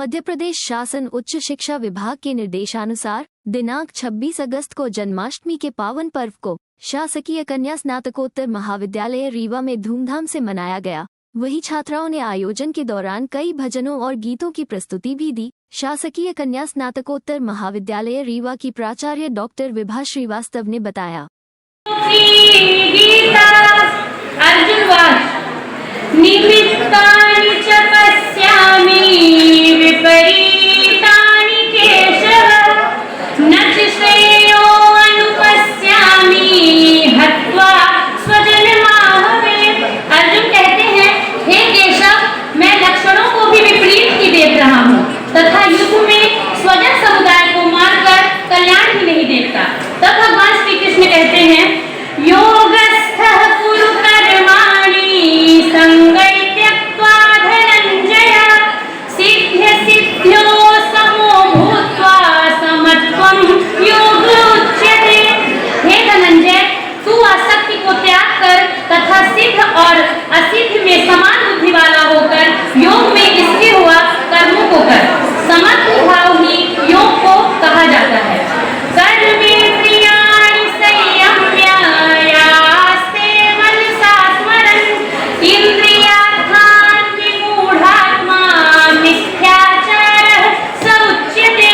मध्य प्रदेश शासन उच्च शिक्षा विभाग के निर्देशानुसार दिनांक 26 अगस्त को जन्माष्टमी के पावन पर्व को शासकीय कन्या स्नातकोत्तर महाविद्यालय रीवा में धूमधाम से मनाया गया। वहीं छात्राओं ने आयोजन के दौरान कई भजनों और गीतों की प्रस्तुति भी दी। शासकीय कन्या स्नातकोत्तर महाविद्यालय रीवा की प्राचार्य डॉक्टर विभा श्रीवास्तव ने बताया। निमित्तानि च पश्यामि विपरीतानि केशव न च श्रेयो अनुपश्यामि हत्वा स्वजनमाहवे। अर्जुन कहते हैं, हे केशव, मैं लक्षणों को भी विपरीत ही देख रहा हूँ तथा युद्ध में स्वजन समुदाय को मारकर कल्याण ही नहीं देखता। तब भगवान श्री कृष्ण कहते हैं, योगस्थः कुरु कर्माणि संगै त्यक्त्वा धनञ्जय सिद्ध्य सिद्ध्यो समो भूत्वा समत्वं योग उच्यते। हे धनंजय, तू आसक्ति को त्याग कर तथा सिद्ध और असिद्ध में समान बुद्धि वाला होकर योग में स्थिर हुआ कर्मों को कर। समत्व भाव ही योग को कहा जाता है। कर्मेन्द्रियाणि संयम्य यास्ते मनसा स्मरन् इंद्रियार्थान् विमूढात्मा मिथ्याचारः स उच्यते।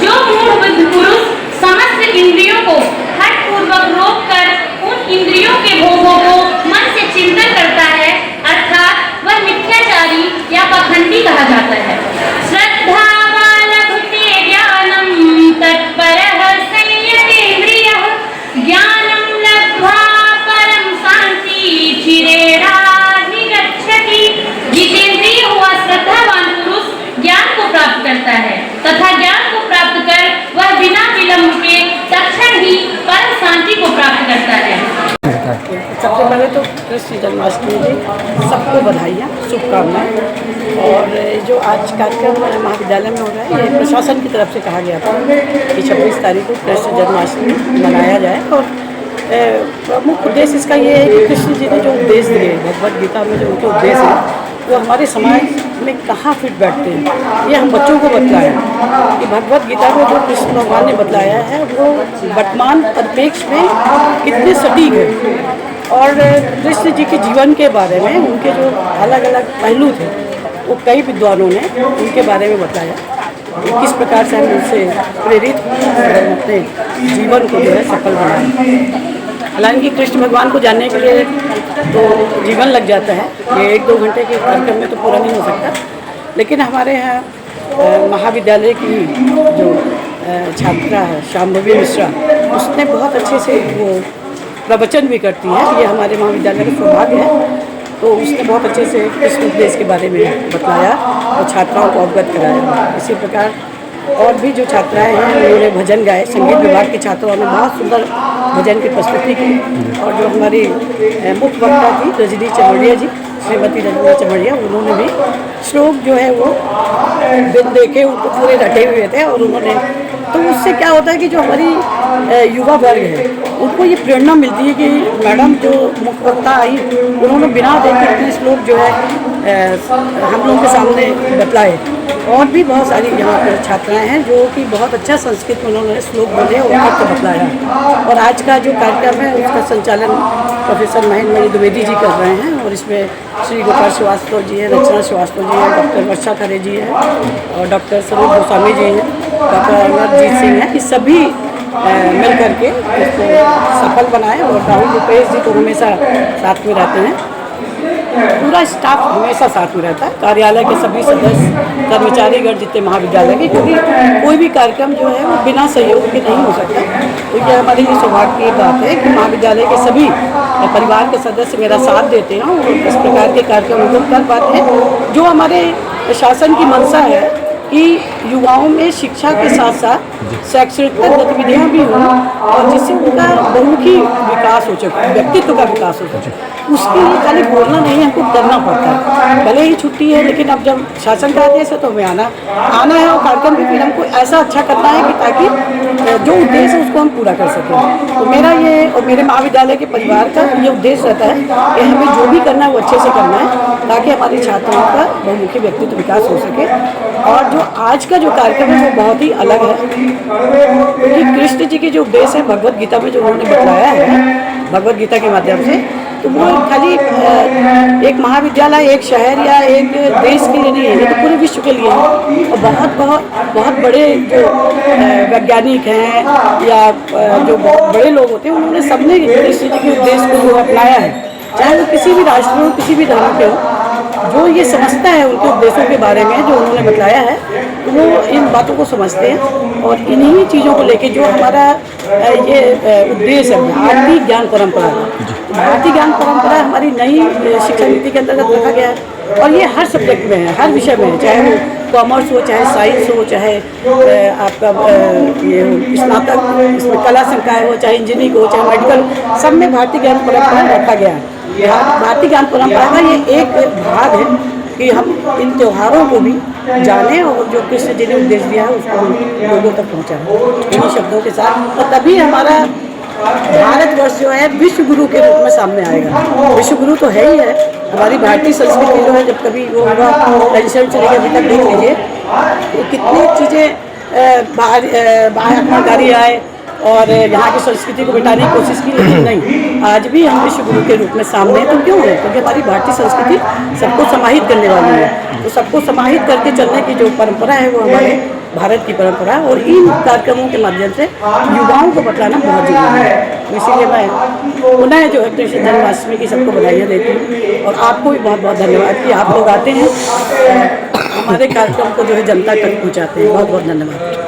जो मूढ़ पुरुष समस्त इंद्रियों को हठपूर्वक रोककर उन इंद्रियों के भोगों को मन से चिंतन करता है, अर्थात वह मिथ्याचारी या पाखंडी कहा जाता है। श्रद्धावालभते ज्ञानं तत्परः संयतेन्द्रियः ज्ञानं लब्ध्वा परं शान्ति चिरेणाधिगच्छति। जितेंद्रिय हुआ श्रद्धावान पुरुष ज्ञान को प्राप्त करता है तथा ज्ञान को प्राप्त कर वह बिना विलंब के तत्क्षण ही परम शांति को प्राप्त करता है। सबसे पहले तो कृष्ण जन्माष्टमी जी सबको बधाइयाँ, शुभकामनाएं। और जो आज कार्यक्रम महाविद्यालय में हो रहा है, ये प्रशासन की तरफ से कहा गया था कि 26 तारीख को कृष्ण जन्माष्टमी मनाया जाए। और प्रमुख उद्देश्य इसका ये है कि कृष्ण जी ने जो उपदेश दिए, भगवद गीता में जो उनके उपदेश हैं, वो हमारे समाज में कहाँ फिट बैठते हैं, ये हम बच्चों को बतलाया कि भगवद गीता को जो कृष्ण भगवान ने बतलाया है वो वर्तमान परिप्रेक्ष्य में कितने सटीक है। और कृष्ण जी के जीवन के बारे में उनके जो अलग अलग पहलू थे वो कई विद्वानों ने उनके बारे में बताया कि किस प्रकार से हम उनसे प्रेरित अपने जीवन को जो है सफल बनाए। हालांकि कृष्ण भगवान को जानने के लिए तो जीवन लग जाता है, ये 1-2 घंटे के कार्यक्रम में तो पूरा नहीं हो सकता। लेकिन हमारे यहाँ महाविद्यालय की जो छात्रा है शांभवी मिश्रा, उसने बहुत अच्छे से वो प्रवचन भी करती है। ये हमारे महाविद्यालय का सौभाग्य है। तो उसने बहुत अच्छे से कृष्ण उपदेश के बारे में बताया और छात्राओं को अवगत कराया। इसी प्रकार और भी जो छात्राएं हैं उन्होंने भजन गाए। संगीत विभाग के छात्रों ने बहुत सुंदर भजन की प्रस्तुति की। और जो हमारी मुख्य वक्ता थी रजनी चमड़िया जी, श्रीमती रजनी चमड़िया, उन्होंने भी श्लोक जो है वो बिन देखे उनको पूरे रटे हुए थे। और उन्होंने तो उससे क्या होता है कि जो हमारी युवा वर्ग है उनको ये प्रेरणा मिलती है कि मैडम जो मुख्य वक्ता आई उन्होंने बिना देखे इतने श्लोक जो है हम लोगों के सामने बतलाए। और भी बहुत सारी यहाँ पर छात्राएं हैं जो कि बहुत अच्छा संस्कृत में उन्होंने श्लोक बोले और अर्थ बतलाया। और आज का जो कार्यक्रम है उसका संचालन प्रोफेसर महेंद्र द्विवेदी जी कर रहे हैं। और इसमें श्री गोपाल श्रीवास्तव जी हैं, रचना श्रीवास्तव जी हैं, डॉक्टर वर्षा खरे जी हैं और डॉक्टर सरोज गोस्वामी जी हैं, डॉक्टर अमरजीत सिंह हैं। ये सभी मिल करके इसको सफल बनाए। और राहुल रुपेश जी तो हमेशा साथ में रहते हैं, पूरा स्टाफ हमेशा साथ में रहता है, कार्यालय के सभी सदस्य, कर्मचारीगण जितने महाविद्यालय के, क्योंकि कोई भी कार्यक्रम जो है वो बिना सहयोग के नहीं हो सकता। तो ये हमारे लिए सौभाग्य की बात है कि महाविद्यालय के सभी परिवार के सदस्य मेरा साथ देते हैं और इस प्रकार के कार्यक्रम हम कर पाते हैं। जो हमारे शासन की मंशा है कि युवाओं में शिक्षा के साथ साथ शैक्षणिक गतिविधियाँ भी हों और जिससे उनका बहुमुखी विकास हो सके, व्यक्तित्व का विकास हो सके। उसके लिए खाली बोलना नहीं, हमको करना पड़ता है। भले ही छुट्टी है, लेकिन अब जब शासन का आदेश है तो हमें आना है और कार्यक्रम भी फिर हमको ऐसा अच्छा करना है कि ताकि जो उद्देश्य है उसको हम पूरा कर सकें। तो मेरा ये और मेरे महाविद्यालय के परिवार का ये उद्देश्य रहता है कि हमें जो भी करना है वो अच्छे से करना है, ताकि हमारी छात्राओं का बहुमुखी व्यक्तित्व विकास हो सके। और जो आज का जो कार्यक्रम है वो बहुत ही अलग है, क्योंकि कृष्ण जी के जो उपदेश है भगवत गीता में जो उन्होंने बताया है भगवत गीता के माध्यम से, तो वो खाली एक महाविद्यालय, एक शहर या एक देश के लिए नहीं है, ये तो पूरे विश्व के लिए है। और बहुत बड़े जो वैज्ञानिक हैं या जो बहुत बड़े लोग होते हैं, उन्होंने सबने कृष्ण जी के उपदेश को अपनाया है, चाहे वो किसी भी राष्ट्र में हो, किसी भी धर्म के हो। जो ये समझता है उनके उपदेशों के बारे में जो उन्होंने बताया है, तो वो इन बातों को समझते हैं और इन्हीं चीज़ों को लेके जो हमारा ये उद्देश्य है भारतीय ज्ञान परंपरा। भारतीय ज्ञान परंपरा हमारी नई शिक्षा नीति के अंतर्गत रखा गया है और ये हर सब्जेक्ट में है, हर विषय में है, चाहे वो कॉमर्स हो, चाहे साइंस हो, चाहे आपका ये स्नातक इसमें कला संकाय हो, चाहे इंजीनियरिंग हो, चाहे मेडिकल, सब में भारतीय ज्ञान परंपरा रखा गया है। भारतीय ज्ञान परंपरा का ये एक भाग है कि हम इन त्योहारों को भी जानें और जो कृष्ण जी ने उपदेश दिया है उसको लोगों तक पहुँचाएं इन्हीं शब्दों के साथ। और तभी हमारा भारतवर्ष जो है विश्व गुरु के रूप में सामने आएगा। विश्व गुरु तो है ही है, हमारी भारतीय संस्कृति जो है, जब कभी वो पेंशन चलेगी अभी तक देख लीजिए तो कितनी चीज़ें बाहर आक्रमणकारी आए और यहाँ की संस्कृति को मिटाने की कोशिश की, लेकिन नहीं, आज भी हम विश्व गुरु के रूप में सामने हैं। तो क्यों है? क्योंकि हमारी भारतीय संस्कृति सबको समाहित करने वाली है। तो सबको समाहित करके चलने की जो परंपरा है वो हमारे भारत की परंपरा है और इन कार्यक्रमों के माध्यम से युवाओं को बतलाना बहुत जरूरी है। तो इसीलिए मैं पुनः जो है कृष्ण जन्माष्टमी की सबको बधाइयाँ देती हूँ और आपको भी बहुत बहुत धन्यवाद कि आप लोग आते हैं हमारे कार्यक्रम को जो है जनता तक पहुँचाते हैं। बहुत बहुत धन्यवाद।